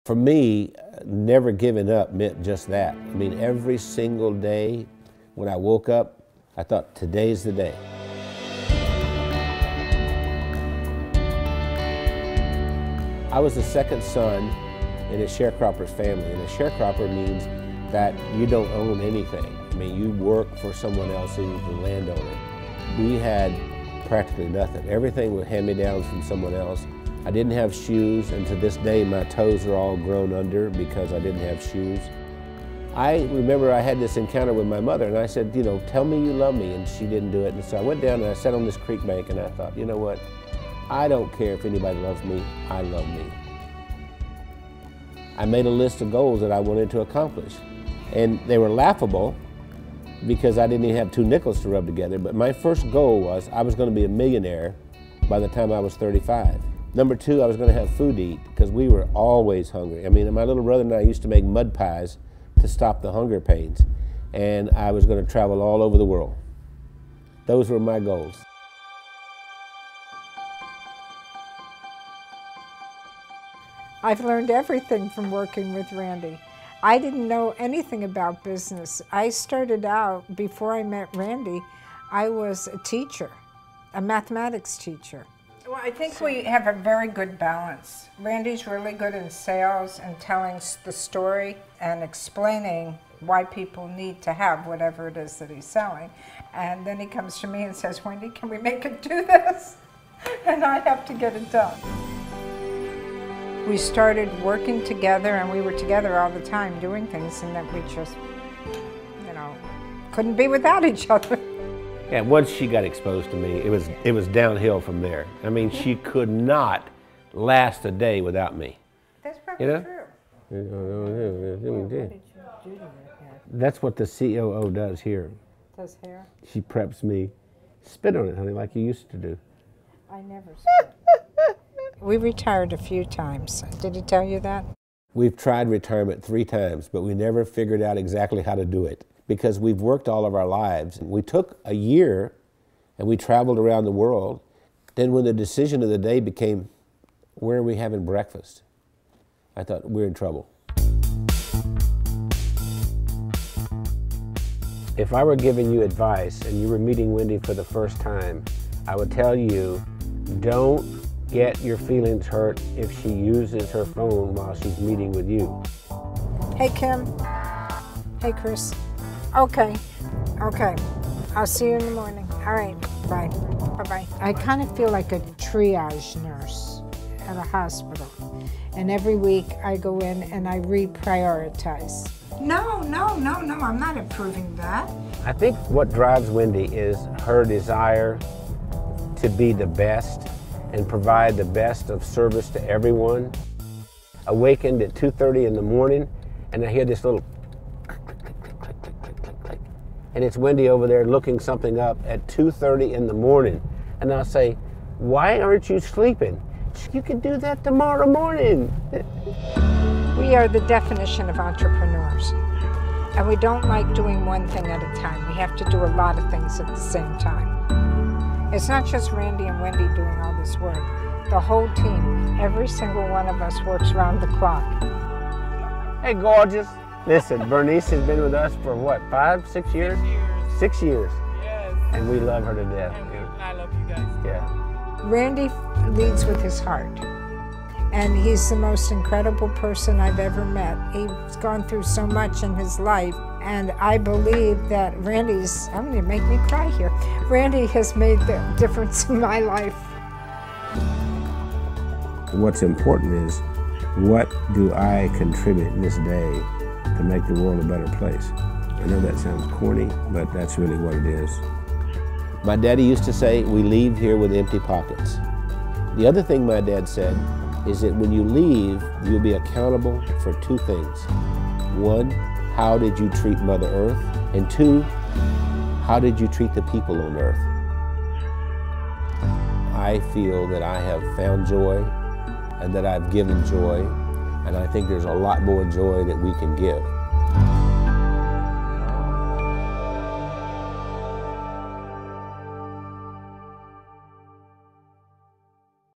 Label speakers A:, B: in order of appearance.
A: For me, never giving up meant just that. I mean, every single day when I woke up, I thought, today's the day. I was the second son in a sharecropper's family, and a sharecropper means that you don't own anything. I mean, you work for someone else who's the landowner. We had practically nothing. Everything was hand-me-downs from someone else. I didn't have shoes, and to this day my toes are all grown under because I didn't have shoes. I remember I had this encounter with my mother, and I said, you know, tell me you love me, and she didn't do it. And so I went down and I sat on this creek bank, and I thought, you know what? I don't care if anybody loves me, I love me. I made a list of goals that I wanted to accomplish, and they were laughable because I didn't even have 2 nickels to rub together, but my first goal was I was going to be a millionaire by the time I was 35. Number 2, I was going to have food to eat because we were always hungry. I mean, my little brother and I used to make mud pies to stop the hunger pains, and I was going to travel all over the world. Those were my goals.
B: I've learned everything from working with Randy. I didn't know anything about business. I started out, before I met Randy, I was a teacher, a mathematics teacher. Well, I think we have a very good balance. Randy's really good in sales and telling the story and explaining why people need to have whatever it is that he's selling. And then he comes to me and says, Wendy, can we make it do this? And I have to get it done. We started working together, and we were together all the time doing things, and that we just, you know, couldn't be without each other.
A: Yeah, once she got exposed to me, it was downhill from there. I mean, she could not last a day without me.
B: That's probably
A: true.
B: What did you do to her?
A: That's what the COO does here.
B: Does hair?
A: She preps me. Spit on it, honey, like you used to do.
B: I never spit. We retired a few times. Did he tell you that?
A: We've tried retirement 3 times, but we never figured out exactly how to do it because we've worked all of our lives. We took a year and we traveled around the world. Then when the decision of the day became, where are we having breakfast? I thought, we're in trouble. If I were giving you advice and you were meeting Wendy for the first time, I would tell you, don't get your feelings hurt if she uses her phone while she's meeting with you.
B: Hey, Kim. Hey, Chris. Okay. I'll see you in the morning. All right. Bye. Bye-bye. I kind of feel like a triage nurse at a hospital. And every week I go in and I reprioritize. No, I'm not approving that.
A: I think what drives Wendy is her desire to be the best and provide the best of service to everyone. Awakened at 2:30 in the morning, and I hear this little click, click, click, click, click, click, click, click. And it's Wendy over there looking something up at 2:30 in the morning. And I'll say, why aren't you sleeping? You can do that tomorrow morning.
B: We are the definition of entrepreneurs. And we don't like doing one thing at a time. We have to do a lot of things at the same time. It's not just Randy and Wendy doing all this work. The whole team, every single one of us works round the clock.
A: Hey, gorgeous. Listen, Bernice has been with us for what, 5, 6 years? 6 years.
C: Yes.
A: And we love her to death.
C: I love you guys.
A: Yeah.
B: Randy leads with his heart. And he's the most incredible person I've ever met. He's gone through so much in his life. And I believe that Randy's, I'm going to make me cry here. Randy has made the difference in my life.
A: What's important is, what do I contribute in this day to make the world a better place? I know that sounds corny, but that's really what it is. My daddy used to say, we leave here with empty pockets. The other thing my dad said is that when you leave, you'll be accountable for 2 things. 1, how did you treat Mother Earth? And 2, how did you treat the people on Earth? I feel that I have found joy and that I've given joy, and I think there's a lot more joy that we can give.